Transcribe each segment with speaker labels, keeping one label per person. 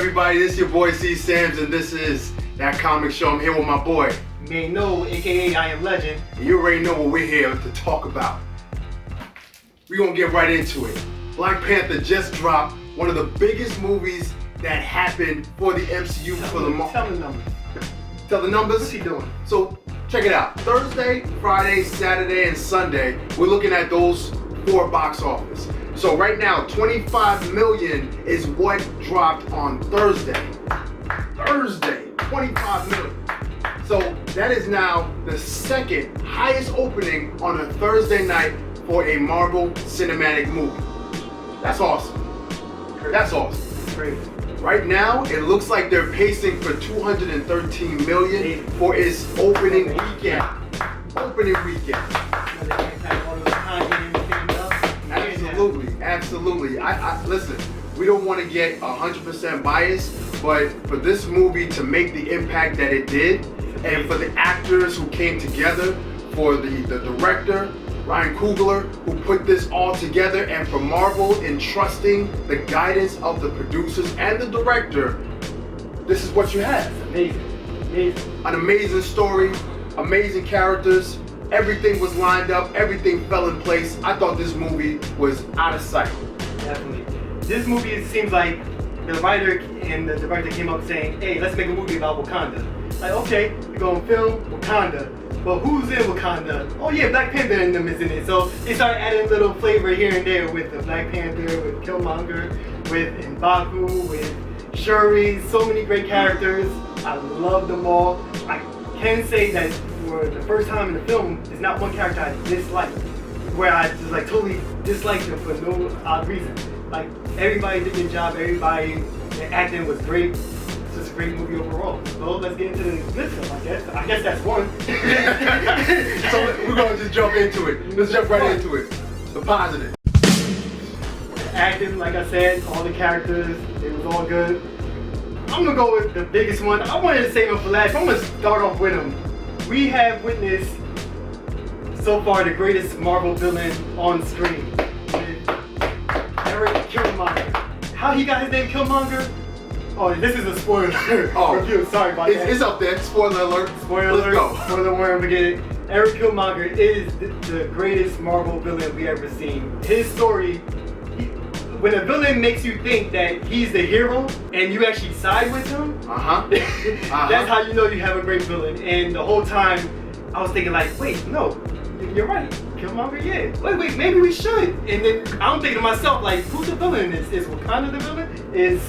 Speaker 1: everybody? This is your boy C Sams, and this is That Comic Show. I'm here with my boy.
Speaker 2: You may know, aka I Am Legend.
Speaker 1: And you already know what we're here to talk about. We're gonna get right into it. Black Panther just dropped, one of the biggest movies that happened for the MCU for the month.
Speaker 2: Tell the numbers.
Speaker 1: Tell the numbers?
Speaker 2: What's he doing?
Speaker 1: So check it out. Thursday, Friday, Saturday, and Sunday, we're looking at those 4 box office. So right now, 25 million is what dropped on Thursday. 25 million. So that is now the second highest opening on a Thursday night for a Marvel cinematic movie. That's awesome. That's awesome.
Speaker 2: Crazy.
Speaker 1: Right now, it looks like they're pacing for 213 million for its opening weekend. Opening weekend. Absolutely. I listen, we don't want to get 100% biased, but for this movie to make the impact that it did, and for the actors who came together, for the director, Ryan Coogler, who put this all together, and for Marvel entrusting the guidance of the producers and the director, this is what you have.
Speaker 2: Amazing.
Speaker 1: An amazing story, amazing characters. Everything was lined up, everything fell in place. I thought this movie was out of sight.
Speaker 2: Definitely. This movie, it seems like the writer and the director came up saying, hey, let's make a movie about Wakanda. Like, okay, we're gonna film Wakanda, but who's in Wakanda? Oh yeah, Black Panther and them is in it. So they started adding a little flavor here and there with the Black Panther, with Killmonger, with M'Baku, with Shuri, so many great characters. I love them all. I can say that for the first time in the film, there's not one character I dislike, where I just like totally disliked them for no odd reason. Like everybody did their job, the acting was great. It's just a great movie overall. So let's get into the good stuff, I guess. I guess that's one.
Speaker 1: So we're gonna just jump into it. Let's jump right into it. The positive.
Speaker 2: Acting, like I said, all the characters, it was all good. I'm gonna go with the biggest one. I wanted to save him for last. I'm gonna start off with him. We have witnessed so far the greatest Marvel villain on screen, with Eric Killmonger. How he got his name Killmonger? Oh, this is a spoiler review. Sorry about that.
Speaker 1: It's up there. Spoiler alert.
Speaker 2: Spoiler alert.
Speaker 1: Let's go.
Speaker 2: Spoiler alert. Forget it. Eric Killmonger is the greatest Marvel villain we ever seen. His story. When a villain makes you think that he's the hero and you actually side with him, that's how you know you have a great villain. And the whole time I was thinking like, wait, no, you're right, Killmonger, yeah. Wait, maybe we should. And then I'm thinking to myself like, who's the villain in this? Is Wakanda the villain? Is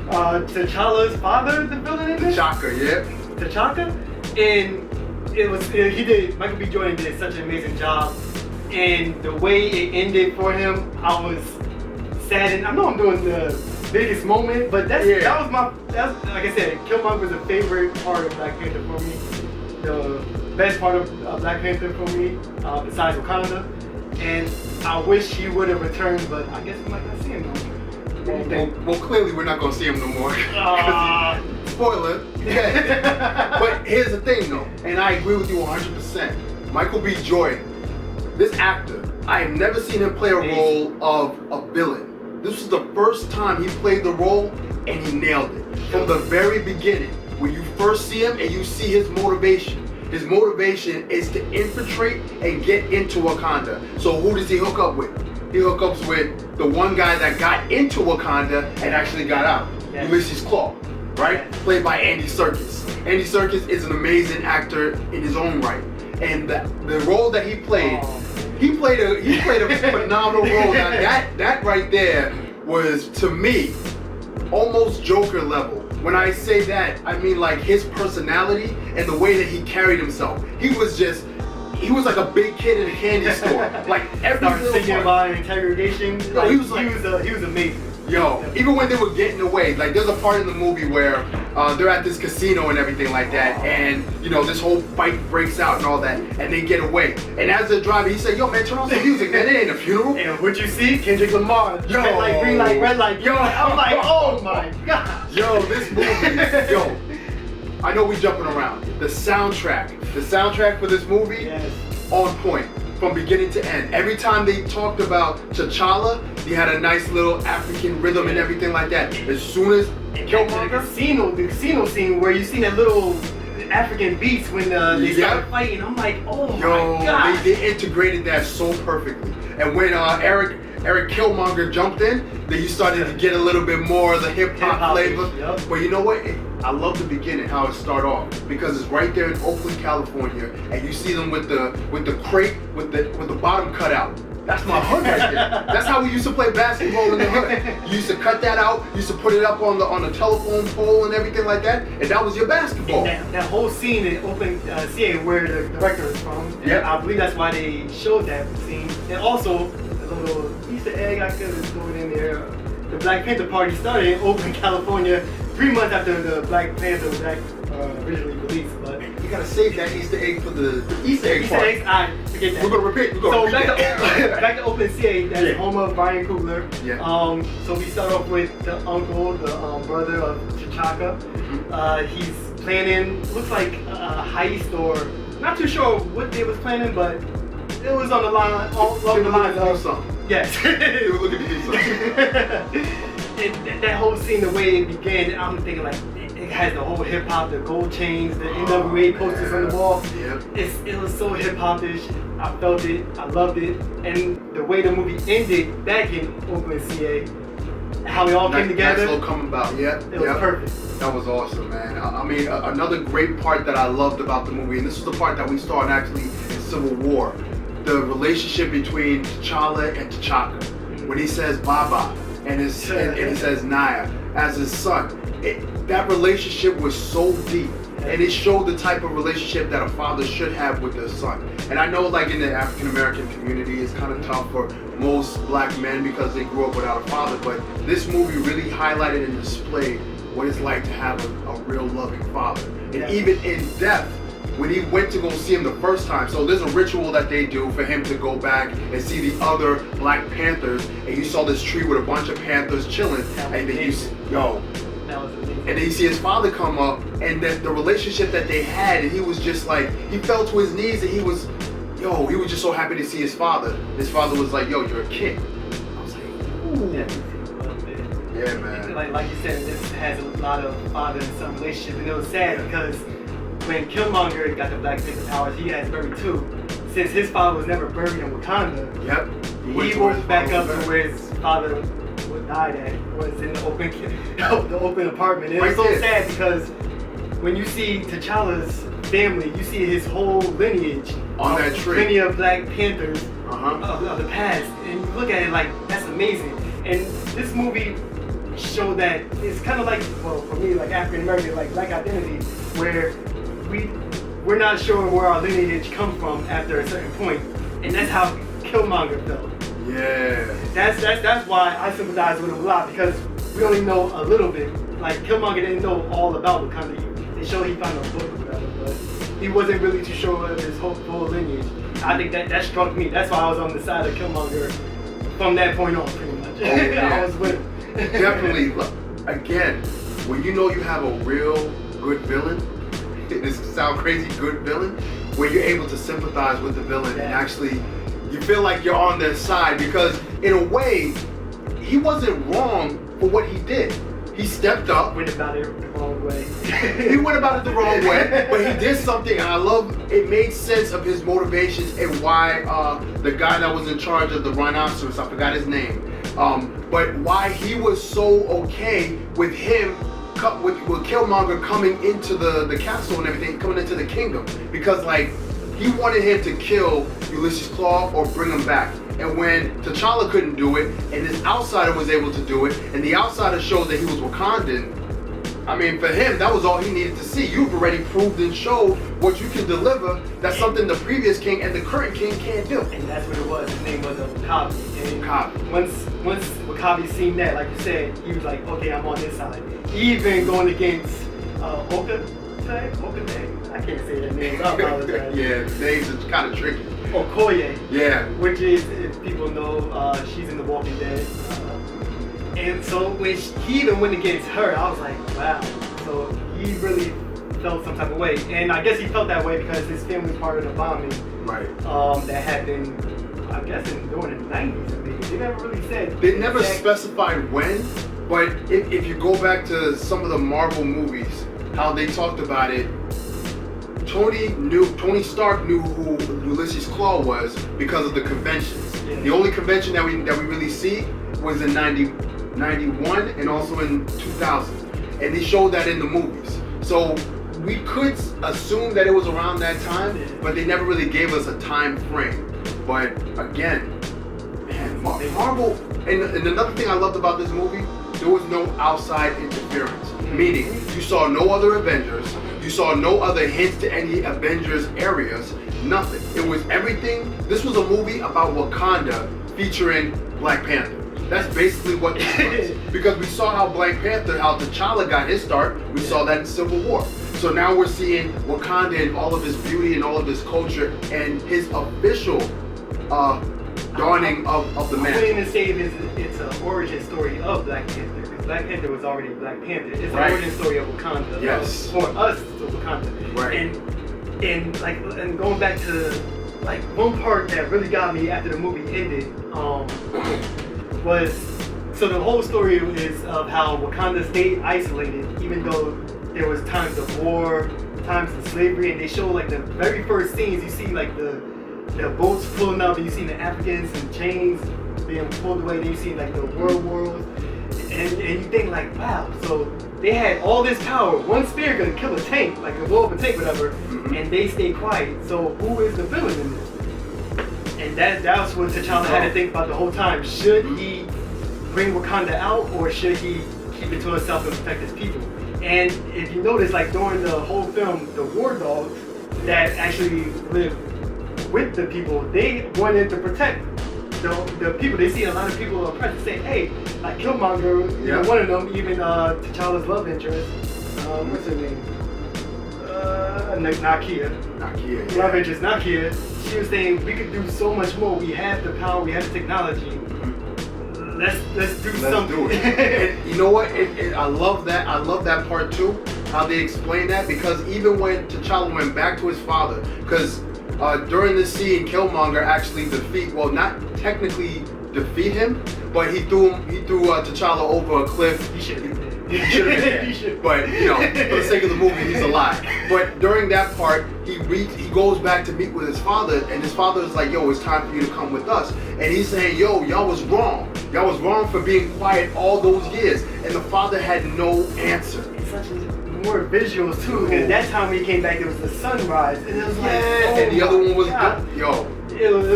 Speaker 2: T'Challa's father the villain in this?
Speaker 1: T'Chaka, yeah.
Speaker 2: T'Chaka? And Michael B. Jordan did such an amazing job. And the way it ended for him, I was sad, and I know I'm doing the biggest moment, but that was like I said, Killmonger was a favorite part of Black Panther for me. The best part of Black Panther for me, besides Wakanda. And I wish he would have returned, but I guess we might not see him no more. What do you think?
Speaker 1: Well, clearly we're not gonna see him no more. Spoiler. Yeah. But here's the thing though, and I agree with you 100%. Michael B. Jordan, this actor, I have never seen him play a role of a villain. This was the first time he played the role, and he nailed it. From the very beginning, when you first see him and you see his motivation is to infiltrate and get into Wakanda. So who does he hook up with? He hooks up with the one guy that got into Wakanda and actually got out, Ulysses Claw, right? Played by Andy Serkis. Andy Serkis is an amazing actor in his own right, and the role that he played. He played a phenomenal role. Now that right there was, to me, almost Joker level. When I say that, I mean like his personality and the way that he carried himself. He was like a big kid in a candy store. Like every little
Speaker 2: thinking about interrogation.
Speaker 1: Yo, he was
Speaker 2: amazing.
Speaker 1: Yo, even when they were getting away, like there's a part in the movie where they're at this casino and everything like that, and you know this whole fight breaks out and all that, and they get away. And as they're driving, he said, "Yo, man, turn on some music, man. It ain't a funeral."
Speaker 2: And what you see, Kendrick Lamar, red light, green light, red light. Yo, I'm like, oh my god.
Speaker 1: Yo, this movie, yo. I know we jumping around. The soundtrack for this movie, on point. From beginning to end. Every time they talked about T'Challa, He had a nice little African rhythm and everything like that. As soon as Killmonger,
Speaker 2: the casino scene where you see that little African beats when they started fighting, I'm like, oh my god.
Speaker 1: They integrated that so perfectly. And when Eric Killmonger jumped in, then you started to get a little bit more of the hip hop flavor.
Speaker 2: Yep.
Speaker 1: But you know what? I love the beginning, how it started off, because it's right there in Oakland, California, and you see them with the crate with the bottom cut out. That's my hood right there. That's how we used to play basketball in the hood. You used to cut that out, you used to put it up on the telephone pole and everything like that, and that was your basketball.
Speaker 2: And that whole scene in Oakland, CA, where the director is from, I believe that's why they showed that scene. And also, a little Easter egg I could throw it in there. The Black Panther party started in Oakland, California, 3 months after the Black Panther was originally released. But
Speaker 1: you gotta save that Easter egg for the Easter egg part.
Speaker 2: Easter eggs, I forget that.
Speaker 1: We're gonna repeat.
Speaker 2: Back to Oakland, CA, that's home of Brian Coogler.
Speaker 1: Yeah.
Speaker 2: So we start off with the uncle, the brother of T'Chaka. He's planning, looks like a heist, or not too sure what they was planning, but it was on the line, along the lines of
Speaker 1: something.
Speaker 2: Yes.
Speaker 1: They were looking to do something.
Speaker 2: And that whole scene, the way it began, I'm thinking like it has the whole hip hop, the gold chains, the NWA posters on the wall.
Speaker 1: Yep.
Speaker 2: It was so hip hopish. I felt it. I loved it. And the way the movie ended back in Oakland, CA, how we all came together.
Speaker 1: Nice little coming about.
Speaker 2: It was perfect.
Speaker 1: That was awesome, man. I mean, another great part that I loved about the movie, and this is the part that we saw in actually in Civil War, the relationship between T'Challa and T'Chaka. When he says Baba and he says Naya as his son, that relationship was so deep, and it showed the type of relationship that a father should have with their son. And I know, like in the African American community, it's kind of tough for most black men because they grew up without a father. But this movie really highlighted and displayed what it's like to have a real loving father. And even in death, when he went to go see him the first time, so there's a ritual that they do for him to go back and see the other Black Panthers, and you saw this tree with a bunch of panthers chilling, and then you see, and then you see his father come up, and the relationship that they had, and he was just like, he fell to his knees, and he was just so happy to see his father. His father was like, yo, you're a king. I was like, ooh. Yeah, man.
Speaker 2: Like you said, this has a lot of father and son relationship, and it was sad because when Killmonger got the Black Panther powers, he has buried too. Since his father was never buried in Wakanda, he woke back up to where his father died at, was in the open apartment. And it was so sad because when you see T'Challa's family, you see his whole lineage
Speaker 1: on that tree,
Speaker 2: lineage of Black Panthers of the past, and you look at it like that's amazing. And this movie showed that it's kind of like, well, for me, like African American, like Black identity, where we're not sure where our lineage come from after a certain point, and that's how Killmonger felt.
Speaker 1: Yeah.
Speaker 2: That's why I sympathize with him a lot, because we only know a little bit. Like Killmonger didn't know all about Wakanda. They showed he found a book or whatever, but he wasn't really too sure of his whole lineage. I think that struck me. That's why I was on the side of Killmonger from that point on, pretty much.
Speaker 1: Oh, yeah.
Speaker 2: I was with him.
Speaker 1: Definitely. Look, again, when you know you have a real good villain, this sound crazy, good villain, where you're able to sympathize with the villain and actually you feel like you're on their side, because in a way, he wasn't wrong for what he did. He stepped up.
Speaker 2: Went about it the wrong way.
Speaker 1: He went about it the wrong way, but he did something, and I love it. Made sense of his motivations and why the guy that was in charge of the rhinoceros, I forgot his name, but why he was so okay with him, with Killmonger coming into the castle and everything, coming into the kingdom, because like he wanted him to kill Ulysses Claw or bring him back. And when T'Challa couldn't do it, and this outsider was able to do it, and the outsider showed that he was Wakandan, I mean, for him, that was all he needed to see. You've already proved and showed what you can deliver. That's something the previous king and the current king can't do.
Speaker 2: And that's what it was. His name was Wakabi. And
Speaker 1: Wakabi.
Speaker 2: Once Wakabi seen that, like you said, he was like, okay, I'm on this side. Even going against Okade? I can't say that name. I apologize.
Speaker 1: Yeah, the names are kind of tricky.
Speaker 2: Okoye.
Speaker 1: Yeah.
Speaker 2: Which is, if people know, she's in The Walking Dead. And so when he even went against her, I was like, wow. So he really felt some type of way. And I guess he felt that way because his family was part of the bombing.
Speaker 1: Right.
Speaker 2: That happened I'm guessing during the 90s maybe. They never really said.
Speaker 1: They never specified when, but if you go back to some of the Marvel movies, how they talked about it, Tony Stark knew who Ulysses Claw was because of the conventions. Yeah. The only convention that we really see was in 91 and also in 2000, and they showed that in the movies. So we could assume that it was around that time, but they never really gave us a time frame. But again, man, Marvel, and another thing I loved about this movie, there was no outside interference. Meaning, you saw no other Avengers, you saw no other hints to any Avengers areas, nothing. It was everything. This was a movie about Wakanda featuring Black Panther. That's basically what this was. Because we saw how Black Panther, how T'Challa got his start, we saw that in Civil War. So now we're seeing Wakanda and all of his beauty and all of his culture and his official dawning of the man.
Speaker 2: I'm going to say it's an origin story of Black Panther, because Black Panther was already Black Panther. It's an origin story of Wakanda.
Speaker 1: Yes.
Speaker 2: For us to Wakanda.
Speaker 1: Right.
Speaker 2: And going back to like one part that really got me after the movie ended was, so the whole story is of how Wakanda stayed isolated even though there was times of war, times of slavery, and they show like the very first scenes, you see like the boats pulling up and you see the Africans in chains being pulled away, and you see like the world wars, and you think like, wow, so they had all this power, one spear could kill a tank, like a blow up a tank, whatever, and they stayed quiet. So who is the villain in this? And that's what T'Challa had to think about the whole time. Should he bring Wakanda out, or should he keep it to himself and protect his people? And if you notice, like during the whole film, the war dogs that actually live with the people, they wanted to protect the people. They see a lot of people oppressed and say, hey, like Killmonger, you know, one of them, even T'Challa's love interest, what's her name? Nakia.
Speaker 1: Nakia,
Speaker 2: love interest, Nakia. She was saying we could do so much more. We have the power, we have the technology. Let's do something.
Speaker 1: Do it. And you know what? I love that. I love that part too. How they explain that, because even when T'Challa went back to his father, because during this scene, Killmonger actually not technically defeat him, but he threw T'Challa over a cliff.
Speaker 2: He should have been dead.
Speaker 1: He should have been dead. But you know, for the sake of the movie, he's alive. But during that part, he goes back to meet with his father, and his father is like, "Yo, it's time for you to come with us." And he's saying, "Yo, y'all was wrong. Y'all was wrong for being quiet all those years." And the father had no answer.
Speaker 2: It's such more visuals too, because that time when he came back, there was the sunrise, and it was like,
Speaker 1: and the other one was
Speaker 2: God.
Speaker 1: it was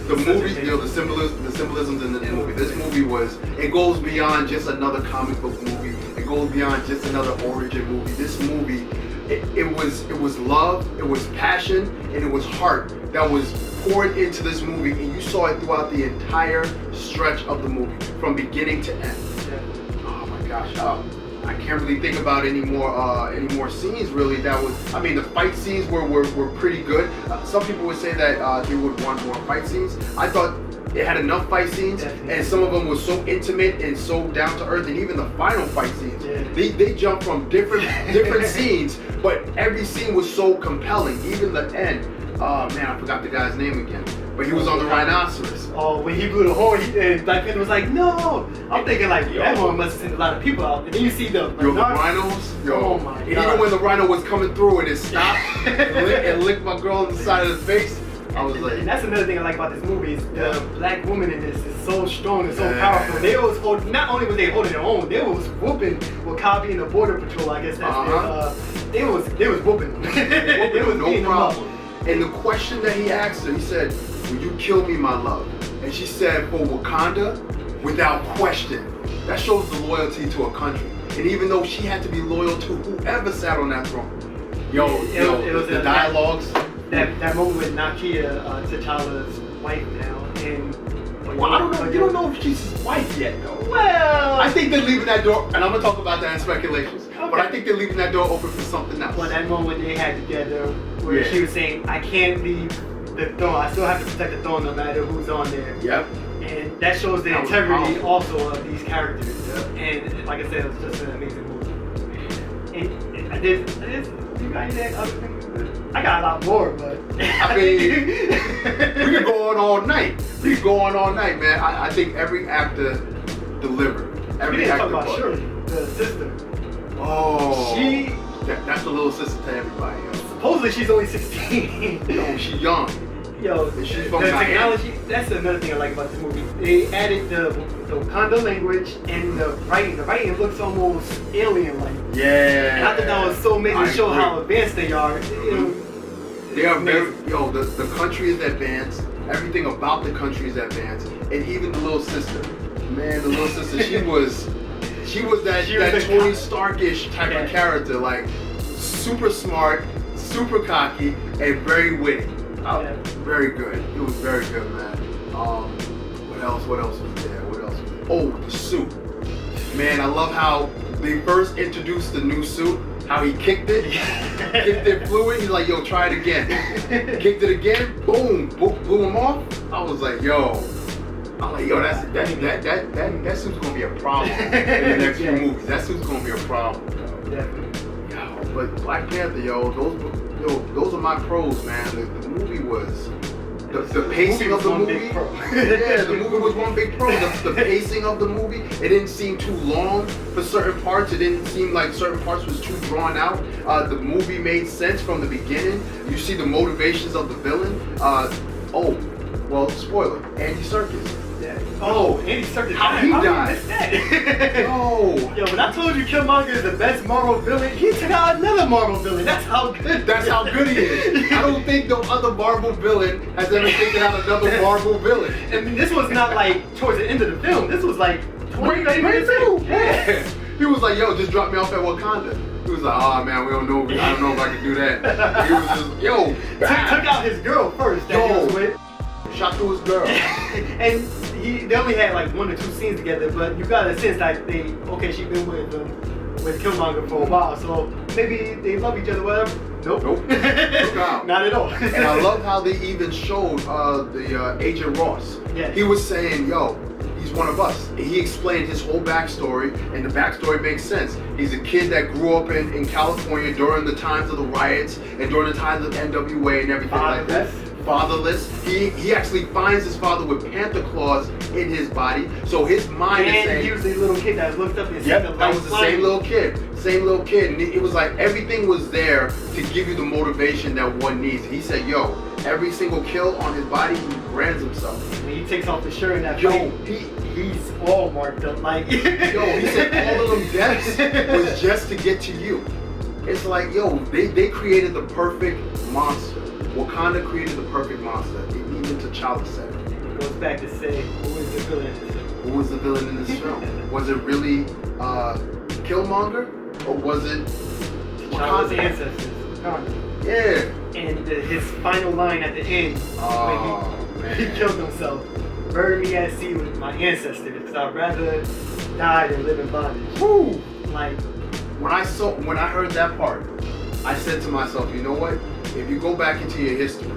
Speaker 1: the movie, you know, the symbolisms in the movie. This movie it goes beyond just another comic book movie. It goes beyond just another origin movie. This movie, it was love, it was passion, and it was heart that was poured into this movie, and you saw it throughout the entire stretch of the movie, from beginning to end. Oh my gosh. I can't really think about any more scenes really. I mean, the fight scenes were pretty good. Some people would say that they would want more fight scenes. I thought it had enough fight scenes, and some of them were so intimate and so down to earth. And even the final fight scenes, they jumped from different scenes, but every scene was so compelling. Even the end. Man, I forgot the guy's name again, but he was on the rhinoceros.
Speaker 2: Oh, when he blew the horn, and Black Panther was like, no! I'm thinking like, that one must have sent a lot of people out. And then you see the
Speaker 1: rhinos.
Speaker 2: Oh my God.
Speaker 1: And even when the rhino was coming through and it stopped and licked my girl on the side of the face, I was like...
Speaker 2: And that's another thing I like about this movie is the black woman in this is so strong and so powerful. They was not only was they holding their own, they was whooping Wakabi and the Border Patrol, I guess that's they was whooping them. They was
Speaker 1: no problem. And the question that he asked her, he said, "Will you kill me, my love?" And she said, "For Wakanda, without question." That shows the loyalty to a country. And even though she had to be loyal to whoever sat on that throne. It was the dialogues.
Speaker 2: That moment with Nakia, T'Challa's wife now, and
Speaker 1: well, I don't know. You don't know if she's his wife yet, though.
Speaker 2: Well,
Speaker 1: I think they're leaving that door, and I'm gonna talk about that in speculations. Okay. But I think they're leaving that door open for something else.
Speaker 2: Well, that moment they had together, where she was saying, "I can't leave the throne. I still have to protect the throne, no matter who's on there."
Speaker 1: Yep.
Speaker 2: And that shows the integrity also of these characters. Yep. And like I said, it was just an amazing movie. And you got anything other thing? I got a lot more, but
Speaker 1: I mean, we could go on all night. We could go on all night, man. I think every actor delivered.
Speaker 2: we
Speaker 1: Every
Speaker 2: didn't talk
Speaker 1: actor
Speaker 2: about
Speaker 1: brought.
Speaker 2: Shirley, the sister.
Speaker 1: Oh,
Speaker 2: She
Speaker 1: that's the little sister to everybody. Yo.
Speaker 2: supposedly she's only 16.
Speaker 1: Yo, she's young.
Speaker 2: Yo,
Speaker 1: She's
Speaker 2: the
Speaker 1: from Guyana.
Speaker 2: technology, that's another thing I like about this movie. They added the Wakanda language and the writing. The writing looks almost alien-like.
Speaker 1: Yeah.
Speaker 2: And I thought that was so amazing to show how advanced they are.
Speaker 1: They are very, the country is advanced. Everything about the country is advanced. And even the little sister. Man, the little sister, she was that Tony Starkish type of character. Like, super smart, super cocky, and very witty. Very good. It was very good, man. What else was there? Oh, the suit. Man, I love how they first introduced the new suit, how he kicked it, flew it. He's like, yo, try it again. Kicked it again, boom, blew him off. I was like, yo, that suit's gonna be a problem in the next few movies. That suit's gonna be a problem. Yo, but Black Panther, those are my pros, man. The movie was. The pacing of the movie, yeah, the movie was one big pro. The pacing of the movie, it didn't seem too long for certain parts. It didn't seem like certain parts was too drawn out. The movie made sense from the beginning. You see the motivations of the villain. Spoiler, Andy Serkis.
Speaker 2: Yeah. Oh, Andy Serkis.
Speaker 1: How he died.
Speaker 2: Yo, when I told you Killmonger is the best Marvel villain, he took out another Marvel villain. That's how good.
Speaker 1: That's how good he is. I don't think no other Marvel villain has ever taken out another Marvel villain.
Speaker 2: I mean, this was not like towards the end of the film. This was like 20 minutes in.
Speaker 1: Yeah. He was like, yo, just drop me off at Wakanda. He was like, oh man, I don't know if I can do that. He was just, yo.
Speaker 2: Took out his girl first that he was with.
Speaker 1: Shot through his girl.
Speaker 2: And they only had like 1 or 2 scenes together, but you got a sense that she's been with Killmonger for a while, so maybe they love each other, whatever. Nope. Not at all.
Speaker 1: And I love how they even showed the Agent Ross.
Speaker 2: Yeah.
Speaker 1: He was saying, yo, he's one of us. And he explained his whole backstory, and the backstory makes sense. He's a kid that grew up in California during the times of the riots and during the times of NWA and everything like that. Fatherless. He actually finds his father with panther claws in his body. So his mind is saying,
Speaker 2: he was the little kid that looked up and
Speaker 1: yep, that was the same little kid. And it was like everything was there to give you the motivation that one needs. He said, yo, every single kill on his body, he brands himself.
Speaker 2: When he takes off the shirt in that fight, he's all marked up. Like,
Speaker 1: he said all of them deaths was just to get to you. It's like, yo, they created the perfect monster. Wakanda created the perfect monster. Even T'Challa said it.
Speaker 2: It goes back to say, who is the villain in this film?
Speaker 1: Who was the villain in this film? Was it really Killmonger? Or was it
Speaker 2: T'Challa's ancestors? Wakanda.
Speaker 1: Yeah.
Speaker 2: And his final line at the end, when he killed himself. Bury me at sea with my ancestors, because I'd rather die than live in bondage.
Speaker 1: Woo!
Speaker 2: Like,
Speaker 1: when I heard that part, I said to myself, you know what? If you go back into your history,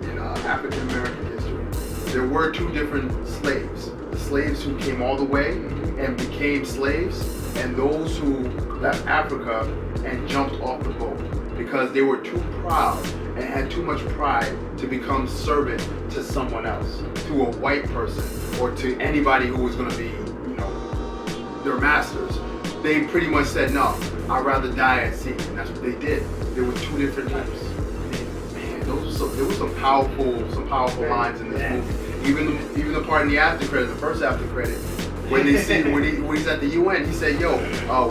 Speaker 1: in African American history, there were 2 different slaves. The slaves who came all the way and became slaves, and those who left Africa and jumped off the boat because they were too proud and had too much pride to become servant to someone else, to a white person, or to anybody who was going to be, their masters. They pretty much said, no, I'd rather die at sea, and that's what they did. There were 2 different types. Man, there was some powerful lines in this movie. Even the part in the after credit, the first after credit, when they see when he's at the UN, he said, "Yo,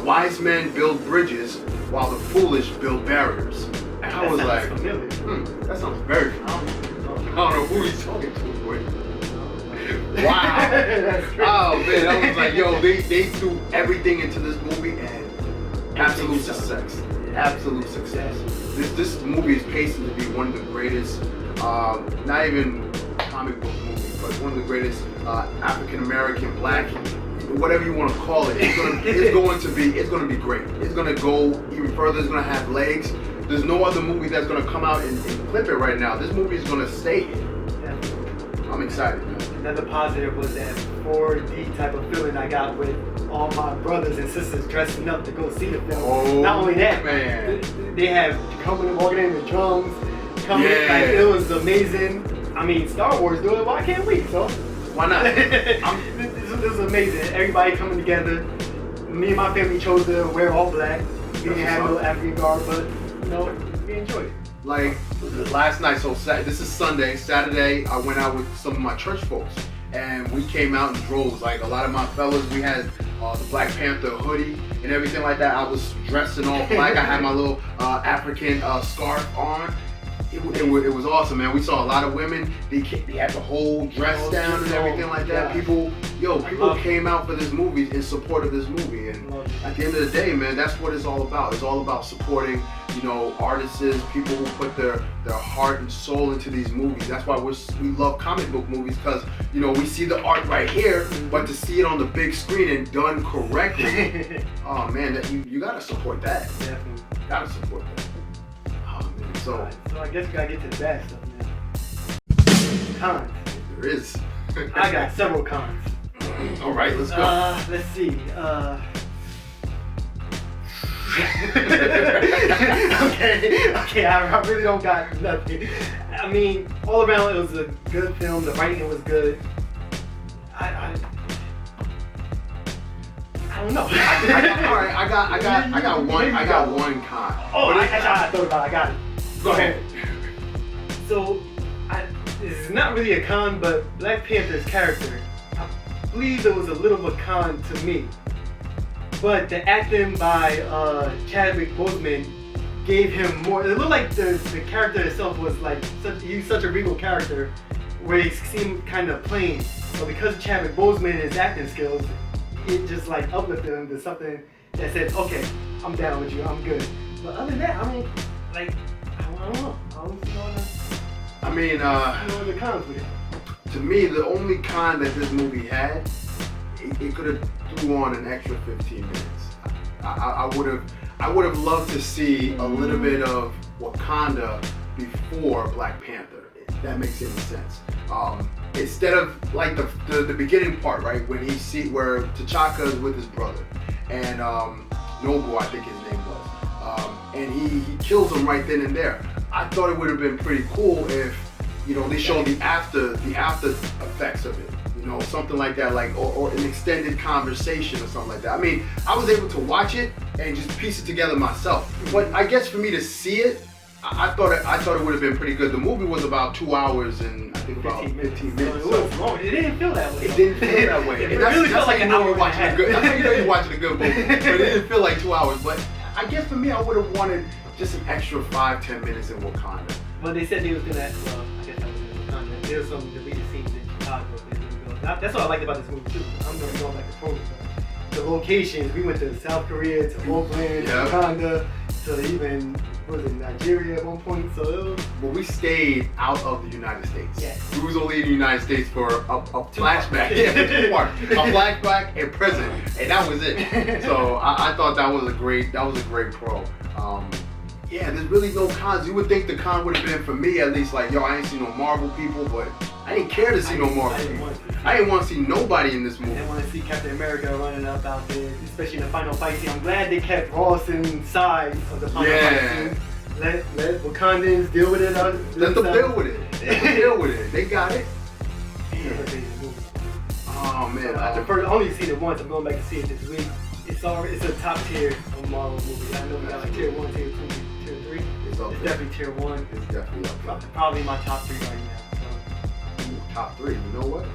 Speaker 1: wise men build bridges while the foolish build barriers." And I was like, that sounds very familiar. I don't know who he's talking to, boy. Wow. Oh man, I was like, yo, they threw everything into this movie and absolute success. Absolute success. This movie is pacing to be one of the greatest, not even comic book movies, but one of the greatest African American, Black, whatever you want to call it. It's going to be great. It's going to go even further. It's going to have legs. There's no other movie that's going to come out and clip it right now. This movie is going to stay. I'm excited, man.
Speaker 2: Another positive was that 4D type of feeling I got with all my brothers and sisters dressing up to go see the film.
Speaker 1: Oh,
Speaker 2: not only that,
Speaker 1: man.
Speaker 2: they have coming and walking in with drums, coming. Like, it was amazing. I mean, Star Wars do it. Why can't we? So
Speaker 1: why not?
Speaker 2: This was amazing. Everybody coming together. Me and my family chose to wear all black. We didn't have no African garb, but you know, we enjoyed it.
Speaker 1: Like last night, so this is Sunday. Saturday, I went out with some of my church folks, and we came out in droves. Like a lot of my fellas, we had the Black Panther hoodie and everything like that. I was dressed in all black. I had my little African scarf on. It was awesome, man. We saw a lot of women. They had the whole dress down and everything like that. People came out for this movie in support of this movie. And at the end of the day, man, that's what it's all about. It's all about supporting, you know, artists, people who put their heart and soul into these movies. That's why we love comic book movies, because, you know, we see the art right here, but to see it on the big screen and done correctly, oh man, you gotta support that.
Speaker 2: Definitely.
Speaker 1: Gotta support that. So
Speaker 2: I guess we gotta get to the bad stuff now. Cons.
Speaker 1: There is.
Speaker 2: I got several cons.
Speaker 1: All right, let's go.
Speaker 2: Let's see. Okay. I really don't got nothing. I mean, all around it was a good film. The writing was good. I don't know.
Speaker 1: All right, I got one con.
Speaker 2: Oh, I thought about it. I got it.
Speaker 1: Go ahead.
Speaker 2: So, this is not really a con, but Black Panther's character, I believe it was a little of a con to me. But the acting by Chadwick Boseman gave him more. It looked like the character itself was like such a regal character, where he seemed kind of plain. But because of Chadwick Boseman and his acting skills, it just like uplifted him to something that said, okay, I'm down with you, I'm good. But other than that, I mean, like, I don't know. I don't see all the,
Speaker 1: I mean,
Speaker 2: the cons with it.
Speaker 1: To me, the only con that this movie had, it could have threw on an extra 15 minutes. I would have loved to see a little bit of Wakanda before Black Panther, if that makes any sense. Instead of like the beginning part, right, when where T'Chaka is with his brother, and Nobu, I think his name was, and he kills him right then and there. I thought it would have been pretty cool if, you know, they showed the after effects of it, you know, something like that, like or an extended conversation or something like that. I mean, I was able to watch it and just piece it together myself. But I guess for me to see it, I thought it would have been pretty good. The movie was about 2 hours and I think about 15 minutes.
Speaker 2: So it was long. It didn't feel that way.
Speaker 1: It didn't feel that way.
Speaker 2: It really felt like an hour and a half.
Speaker 1: That's how you know you're watching a good movie. But it didn't feel like 2 hours. But I guess for me, I would have wanted just an extra 5-10 minutes in Wakanda.
Speaker 2: Well, they said they was gonna. Well, I guess that was in Wakanda. There was some deleted scenes in Chicago. That's what I liked about this movie too. I'm gonna go back and forth. The locations. We went to South Korea, to Oakland, Wakanda, to even Nigeria at one point. So it was,
Speaker 1: but we stayed out of the United States.
Speaker 2: Yes.
Speaker 1: We was only in the United States for a flashback. Yeah, for 2 parts. A flashback and present, and that was it. So I thought that was a great pro. Yeah, there's really no cons. You would think the con would have been for me at least, like, yo, I ain't seen no Marvel people, but I didn't care to see no Marvel people. I didn't want to see nobody in this movie.
Speaker 2: I didn't want to see Captain America running up out there, especially in the final fight scene. I'm glad they kept Ross inside of the final fight scene. Let Wakandans deal with it.
Speaker 1: Let them deal with it. Let them deal with it. They got it. Oh man.
Speaker 2: I only seen it once. I'm going back to see it this week. It's a top tier of Marvel movie. I know we got like tier 1, tier 2, tier 3. It's definitely tier 1.
Speaker 1: It's definitely up there.
Speaker 2: Probably my top 3 right now. So.
Speaker 1: Ooh, top 3. You know what?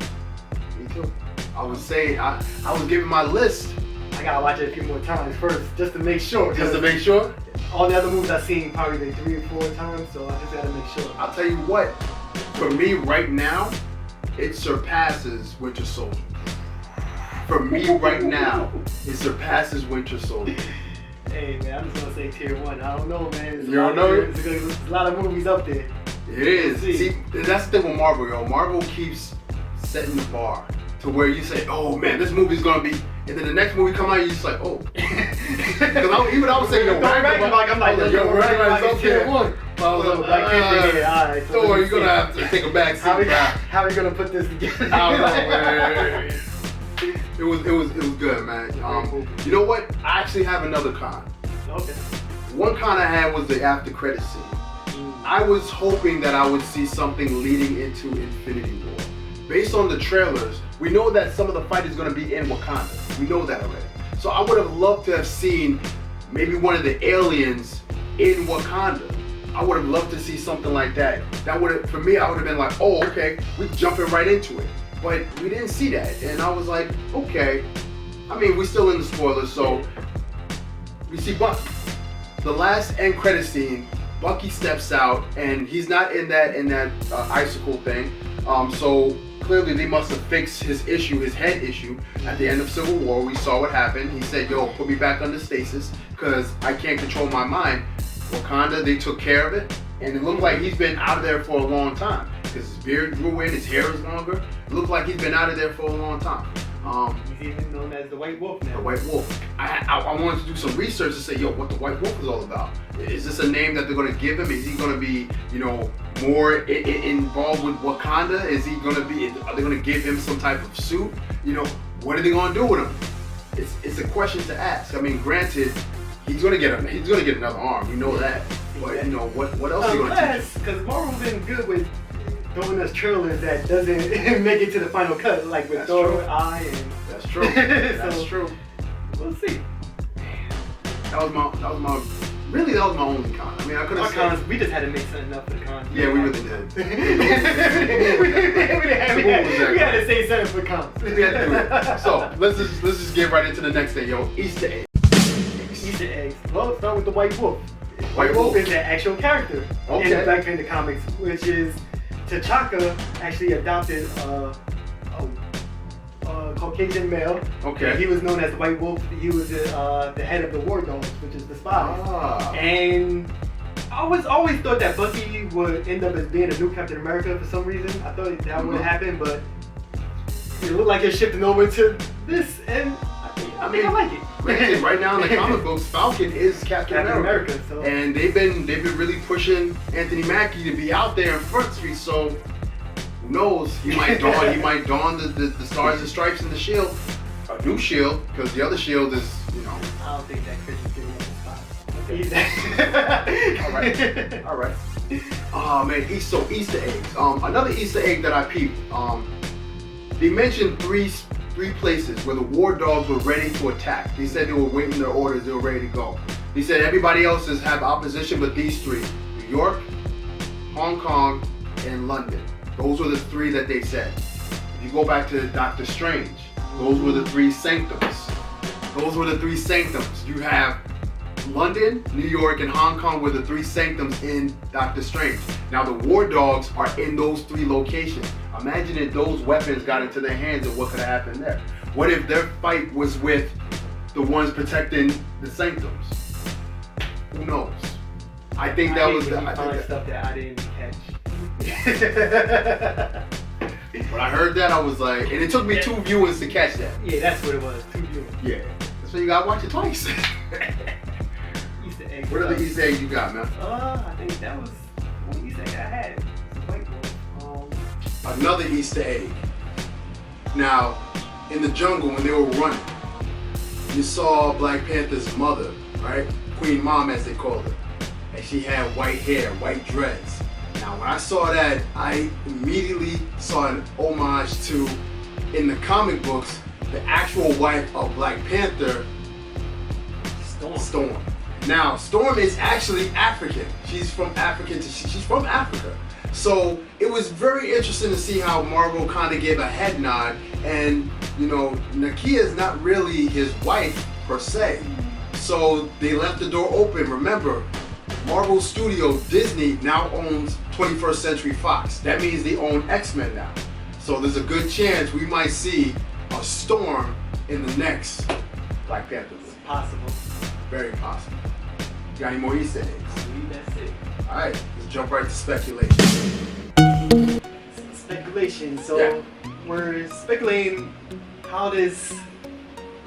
Speaker 1: Me too. I was saying I was giving my list.
Speaker 2: I gotta watch it a few more times first, just to make sure.
Speaker 1: Just to make sure?
Speaker 2: All the other movies I've seen probably like 3 or 4 times, so I just gotta make sure.
Speaker 1: I'll tell you what, for me right now, it surpasses Winter Soldier. For me right now, it surpasses Winter Soldier.
Speaker 2: Hey man, I'm just gonna say tier 1. I don't know, man.
Speaker 1: You don't know?
Speaker 2: There's a lot of movies up there.
Speaker 1: It is. See, that's the thing with Marvel, yo. Marvel keeps setting the bar to where you say, oh man, this movie's gonna be, and then the next movie come out, you're just like, oh. Because I was saying, yo,
Speaker 2: I'm like, yo, Ragnarok's up tier 1.
Speaker 1: I was like,
Speaker 2: Black Panther, yeah, all right.
Speaker 1: Thor, you're gonna have to take a back seat.
Speaker 2: How are we gonna put this together?
Speaker 1: I don't know, man. It was good, man. You know what? I actually have another con.
Speaker 2: Okay.
Speaker 1: One con I had was the after credit scene. I was hoping that I would see something leading into Infinity War. Based on the trailers, we know that some of the fight is going to be in Wakanda. We know that already. So I would have loved to have seen maybe one of the aliens in Wakanda. I would have loved to see something like that. That would have, for me, I would have been like, oh, okay, we're jumping right into it. But we didn't see that. And I was like, okay. I mean, we're still in the spoilers, so we see Bucky. The last end credit scene, Bucky steps out, and he's not in that icicle thing. So clearly they must have fixed his issue, his head issue, at the end of Civil War. We saw what happened. He said, yo, put me back under stasis because I can't control my mind. Wakanda, they took care of it, and it looked like he's been out of there for a long time because his beard grew in, his hair is longer. It looked like he's been out of there for a long time.
Speaker 2: He's even known as the White Wolf now.
Speaker 1: The White Wolf. I wanted to do some research to say, yo, what the White Wolf is all about. Is this a name that they're going to give him? Is he going to be, more involved with Wakanda? Is he going to be? Are they going to give him some type of suit? What are they going to do with him? It's a question to ask. I mean, granted, he's going to get another arm. We know that. But what else are you going to teach?
Speaker 2: Because Marvel's been good with throwing us trailers that doesn't make it to the final cut, like with Thor, and
Speaker 1: that's true. That's true.
Speaker 2: We'll see.
Speaker 1: That was my only con. I mean, I could have
Speaker 2: said we just had to make something up for the cons.
Speaker 1: Yeah, we really did.
Speaker 2: we had to say something for cons.
Speaker 1: We had to do it. So let's just get right into the next thing, yo. Easter eggs.
Speaker 2: Easter eggs. Well, let's start with the White Wolf.
Speaker 1: White Wolf
Speaker 2: is an actual character in the Black Panther comics, which is T'Chaka actually adopted a Caucasian male.
Speaker 1: Okay.
Speaker 2: He was known as the White Wolf. He was the head of the War Dogs, which is the spies. And I always thought that Bucky would end up as being a new Captain America for some reason. I thought that would happen, but it looked like it's shifting over to this, and I think I like it.
Speaker 1: Right now in the comic books, Falcon is Captain America.
Speaker 2: So.
Speaker 1: And they've been really pushing Anthony Mackie to be out there in Front Street. So who knows? He might don the stars and stripes and the shield, a new shield, because the other shield is
Speaker 2: I don't think that Chris is getting that spot.
Speaker 1: All right. Oh man, Easter eggs. Another Easter egg that I peeped. They mentioned three places where the war dogs were ready to attack. They said they were waiting their orders, they were ready to go. They said everybody else have opposition but these three. New York, Hong Kong, and London. Those were the three that they said. If you go back to Doctor Strange, those were the three sanctums. You have London, New York, and Hong Kong were the three sanctums in Doctor Strange. Now the war dogs are in those three locations. Imagine if those weapons got into their hands and what could have happened there. What if their fight was with the ones protecting the sanctums? Who knows? I think that was
Speaker 2: stuff that I didn't catch.
Speaker 1: When I heard that, I was like, and it took me 2 viewings to catch that.
Speaker 2: Yeah, that's what it was. 2 viewings.
Speaker 1: Yeah, that's why you gotta watch it twice.
Speaker 2: Easter egg.
Speaker 1: What other Easter eggs you got, man?
Speaker 2: I think that was one Easter egg I had. White Wolf.
Speaker 1: Another Easter egg. Now, in the jungle when they were running, you saw Black Panther's mother, right? Queen Mom, as they call her, and she had white hair, white dreads. Now, when I saw that, I immediately saw an homage to, in the comic books, the actual wife of Black Panther, Storm. Now, Storm is actually African. She's from Africa. So it was very interesting to see how Marvel kind of gave a head nod, and Nakia is not really his wife per se. So they left the door open. Remember, Marvel Studio Disney now owns 21st Century Fox. That means they own X-Men now. So there's a good chance we might see a Storm in the next Black Panther movie.
Speaker 2: Possible.
Speaker 1: Very possible. You got any more Easter eggs?
Speaker 2: I believe that's it.
Speaker 1: Alright, let's jump right to speculation.
Speaker 2: Speculation. So we're speculating how this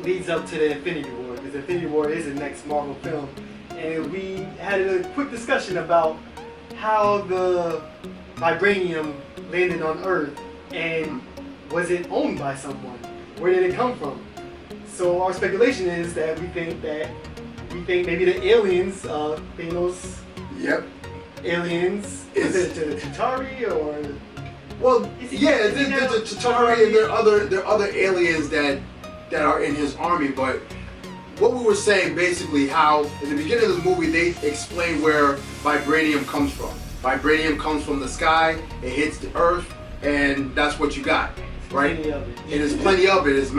Speaker 2: leads up to the Infinity War, because Infinity War is the next Marvel film. And we had a quick discussion about how the vibranium landed on Earth, and was it owned by someone? Where did it come from? So our speculation is that we think maybe the aliens, Thanos.
Speaker 1: Yep.
Speaker 2: Aliens. Is it the Chitauri or?
Speaker 1: Well, yeah, there's a Chitauri and there are other aliens that are in his army. But what we were saying basically, how in the beginning of the movie they explain where vibranium comes from. Vibranium comes from the sky. It hits the earth, and that's what you got, right?
Speaker 2: Plenty of it.
Speaker 1: And there's plenty of it. It's a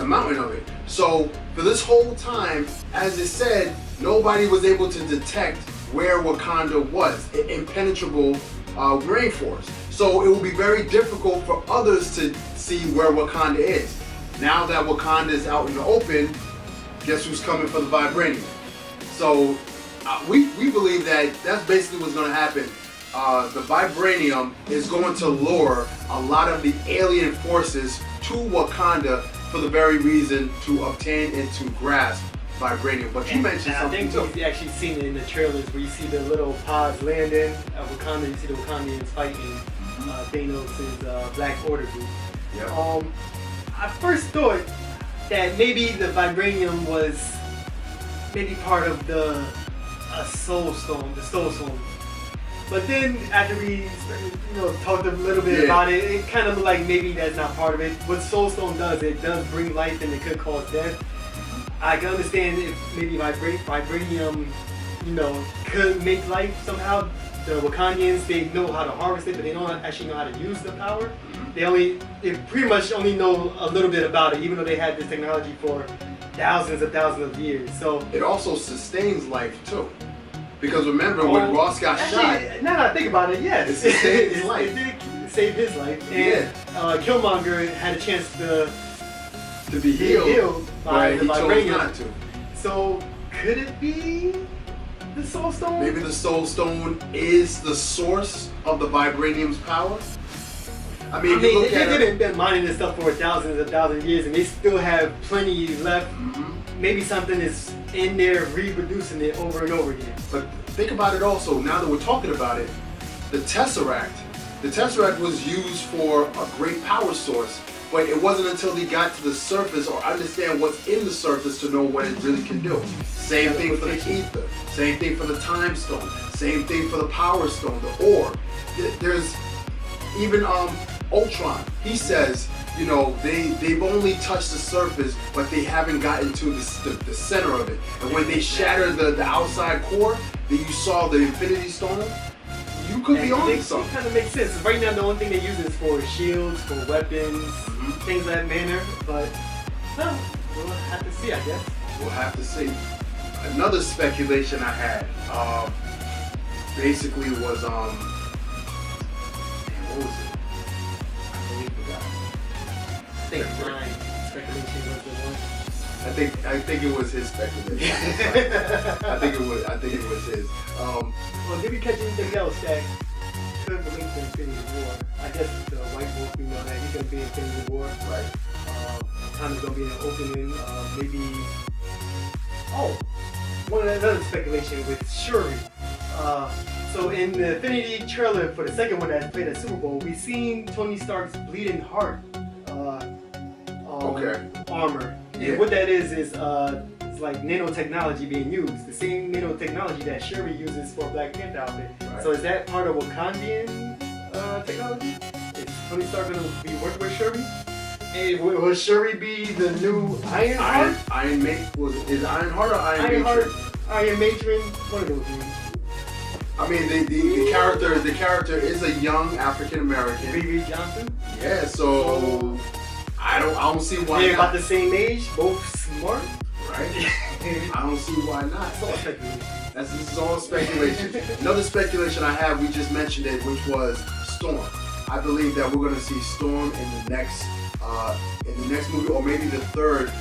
Speaker 1: mountain of it. So for this whole time, as it said, nobody was able to detect where Wakanda was, an impenetrable rainforest. So it will be very difficult for others to see where Wakanda is. Now that Wakanda is out in the open, guess who's coming for the vibranium? So we believe that that's basically what's going to happen. The vibranium is going to lure a lot of the alien forces to Wakanda for the very reason to obtain and to grasp vibranium. But you mentioned something too.
Speaker 2: I think we've actually seen it in the trailers where you see the little pods landing at Wakanda. You see the Wakandians fighting Thanos' Black Order group.
Speaker 1: Yep.
Speaker 2: I first thought that maybe the vibranium was maybe part of the Soul Stone, the Soul Stone. But then after we talked a little bit about it, it kind of looked like maybe that's not part of it. What Soul Stone does, it does bring life and it could cause death. I can understand if maybe vibranium, could make life somehow. The Wakandians, they know how to harvest it, but they don't actually know how to use the power. They pretty much only know a little bit about it, even though they had this technology for thousands of years. So
Speaker 1: it also sustains life too. Because remember when Ross got shot.
Speaker 2: Now that I think about it, yes.
Speaker 1: It saved his life.
Speaker 2: It did save his life. And Killmonger had a chance to
Speaker 1: be healed
Speaker 2: by the vibranium.
Speaker 1: Not to.
Speaker 2: So could it be the Soul Stone?
Speaker 1: Maybe the Soul Stone is the source of the vibranium's power. I mean
Speaker 2: they've been mining this stuff for thousands of years, and they still have plenty left. Maybe something is in there reproducing it over and over again.
Speaker 1: But think about it also, now that we're talking about it, the Tesseract was used for a great power source, but it wasn't until they got to the surface or understand what's in the surface to know what it really can do. Same thing for the ether, same thing for the time stone, same thing for the power stone, the orb. There's even Ultron, he says, they've only touched the surface, but they haven't gotten to the center of it. And when they shattered the outside core, then you saw the Infinity Stone, you could be on something.
Speaker 2: It kind of makes sense. Right now, the only thing they use is for shields, for weapons, things of that manner. But, no, we'll have to see, I guess.
Speaker 1: We'll have to see. Another speculation I had, basically was, what was it?
Speaker 2: I think mine speculation was the one.
Speaker 1: I think it was his speculation. I think it was his.
Speaker 2: Well, did we catch anything else that could relate to Infinity War? I guess the White Wolf, we know that he's gonna be in Infinity War.
Speaker 1: Right.
Speaker 2: Time is gonna be an opening. Maybe. Oh, another speculation with Shuri. So in the Infinity trailer for the second one that played at Super Bowl, we seen Tony Stark's bleeding heart armor.
Speaker 1: Yeah.
Speaker 2: And what that is it's like nanotechnology being used. The same nanotechnology that Shuri uses for Black Panther outfit.
Speaker 1: Right.
Speaker 2: So is that part of Wakandian technology? Is Tony Stark going to be working with Shuri? And will Shuri be the new Ironheart?
Speaker 1: Is Ironheart or Iron Matron?
Speaker 2: Iron Matron, one of those names.
Speaker 1: I mean, the character is a young African American.
Speaker 2: Riri Johnson.
Speaker 1: Yeah, so I don't see why.
Speaker 2: They're
Speaker 1: not.
Speaker 2: about the same age, both smart.
Speaker 1: Right? I don't see why not.
Speaker 2: It's all speculation.
Speaker 1: This is all speculation. Another speculation I have, we just mentioned it, which was Storm. I believe that we're going to see Storm in the next movie, or maybe the third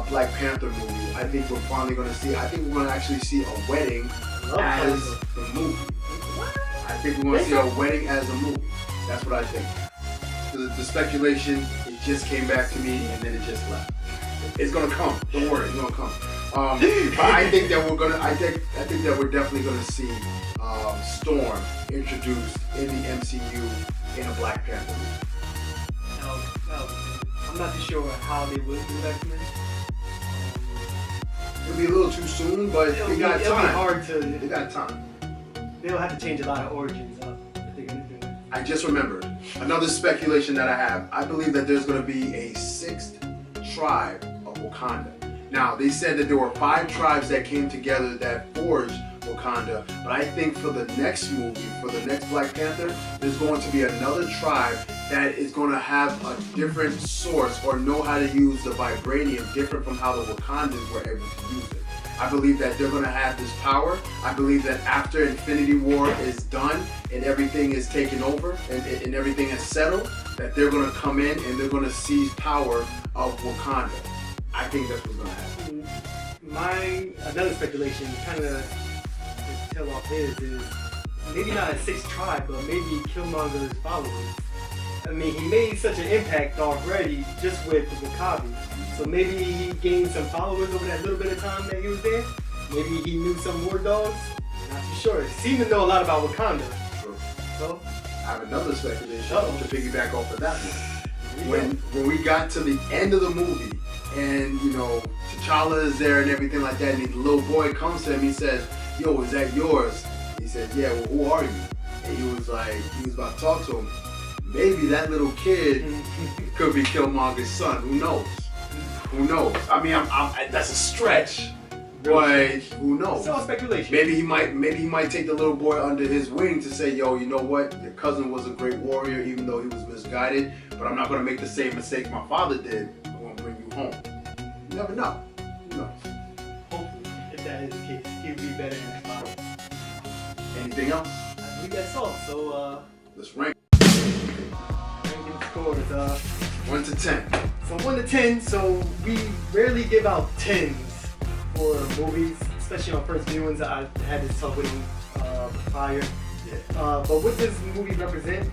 Speaker 1: Black Panther movie. I think we're finally going to see. I think we're going to actually see a wedding as the movie. I think we're going to see a wedding as a movie. That's what I think. The speculation, it just came back to me and then it just left. It's gonna come. Don't worry, it's gonna come. But I think that we're gonna. I think that we're definitely gonna see Storm introduced in the MCU in a Black Panther movie.
Speaker 2: I'm not too sure how they will do that.
Speaker 1: It'll be a little too soon, but they got time.
Speaker 2: It'll be hard to.
Speaker 1: They got time.
Speaker 2: They'll have to change a lot of origins up if they're gonna do it.
Speaker 1: I just remembered another speculation that I have. I believe that there's going to be a 6th tribe of Wakanda. Now, they said that there were 5 tribes that came together that forged Wakanda, but I think for the next movie, for the next Black Panther, there's going to be another tribe that is going to have a different source or know how to use the vibranium different from how the Wakandans were able to use it. I believe that they're going to have this power. I believe that after Infinity War is done and everything is taken over and everything is settled, that they're going to come in and they're going to seize power of Wakanda. I think that's what's going to happen.
Speaker 2: Another speculation, kind of to tell off his, is maybe not a 6th tribe, but maybe Killmonger's followers. I mean, he made such an impact already just with Wakabi. So maybe he gained some followers over that little bit of time that he was there. Maybe he knew some war dogs. Not too sure. He seemed to know a lot about Wakanda.
Speaker 1: True.
Speaker 2: So
Speaker 1: I have another speculation to piggyback off of that one. When we got to the end of the movie and, you know, T'Challa is there and everything like that, and the little boy comes to him, he says, "Yo, is that yours?" He said, "Yeah, well, who are you?" And he was about to talk to him. Maybe that little kid could be Killmonger's son. Who knows? Who knows? I mean, that's a stretch, but who knows?
Speaker 2: It's all speculation.
Speaker 1: Maybe he might take the little boy under his wing to say, "Yo, you know what? Your cousin was a great warrior, even though he was misguided. But I'm not going to make the same mistakes my father did. I'm going to bring you home." You never know. Who knows?
Speaker 2: Hopefully, if that is the case, he would be better in his father.
Speaker 1: Anything else?
Speaker 2: I believe that's all. So,
Speaker 1: let's rank.
Speaker 2: ranking scores.
Speaker 1: 1 to 10.
Speaker 2: So 1 to 10. So we rarely give out 10s for movies, especially on first viewings. I had this talk with him prior.
Speaker 1: Yeah.
Speaker 2: But what does the movie represent?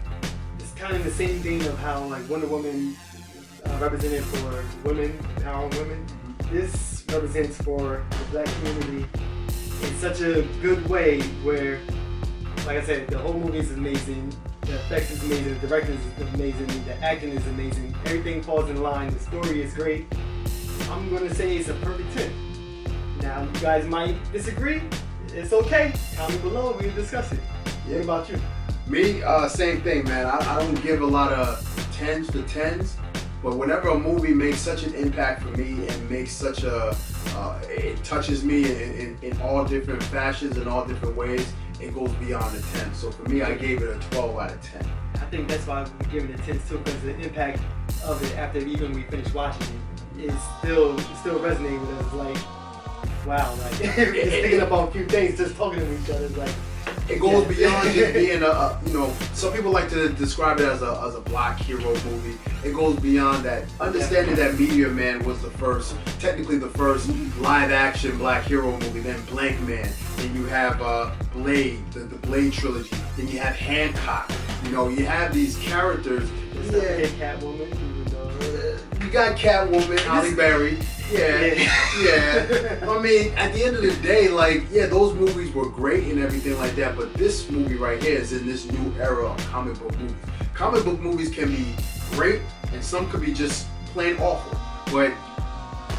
Speaker 2: It's kind of the same vein of how like Wonder Woman represented for women, empowering women. This represents for the Black community in such a good way where, like I said, the whole movie is amazing. The effects is amazing, the directing is amazing, the acting is amazing, everything falls in line, the story is great. I'm gonna say it's a perfect 10. Now, you guys might disagree, it's okay. Comment below, we can discuss it.
Speaker 1: Yeah.
Speaker 2: What about you?
Speaker 1: Me, same thing, man. I don't give a lot of 10s to 10s, but whenever a movie makes such an impact for me and makes such it touches me in all different fashions and all different ways, it goes beyond a 10. So for me, I gave it a 12 out of 10.
Speaker 2: I think that's why we give it a 10 too, because the impact of it after even we finish watching it is still resonating with us. Like, wow, like just thinking about a few things, just talking to each other, like.
Speaker 1: It goes beyond just being some people like to describe it as a Black hero movie. It goes beyond that. Understanding that Meteor Man was technically the first live action Black hero movie, then Blank Man, then you have Blade, the Blade trilogy, then you have Hancock. You know, you have these characters.
Speaker 2: Yeah, Catwoman, even though.
Speaker 1: You got Catwoman, Halle Berry. Yeah. I mean, at the end of the day, like, yeah, those movies were great and everything like that, but this movie right here is in this new era of comic book movies. Comic book movies can be great, and some could be just plain awful. But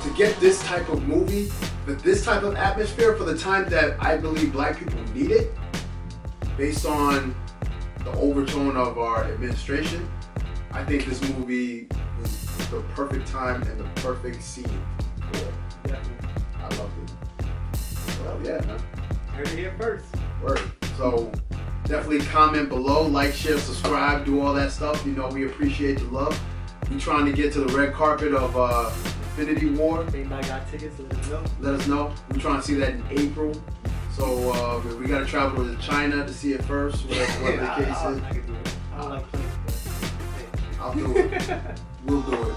Speaker 1: to get this type of movie, this type of atmosphere for the time that I believe Black people need it, based on the overtone of our administration, I think this movie was the perfect time and the perfect scene.
Speaker 2: Yeah.
Speaker 1: I loved it. Well, yeah, man.
Speaker 2: Heard it here first.
Speaker 1: Word. So definitely comment below, like, share, subscribe, do all that stuff. You know, we appreciate the love. We trying to get to the red carpet of Infinity War.
Speaker 2: If anybody got tickets, let us know.
Speaker 1: Let us know. We're trying to see that in April. So we got to travel to China to see it first. Whatever the case is.
Speaker 2: I can do it. I don't like planes, but
Speaker 1: I'll do it. We'll do it.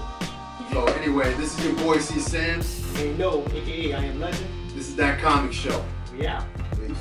Speaker 1: So anyway, this is your boy C. Sams.
Speaker 2: hey, no, aka I Am Legend.
Speaker 1: This is That Comic Show.
Speaker 2: We out.
Speaker 1: Peace.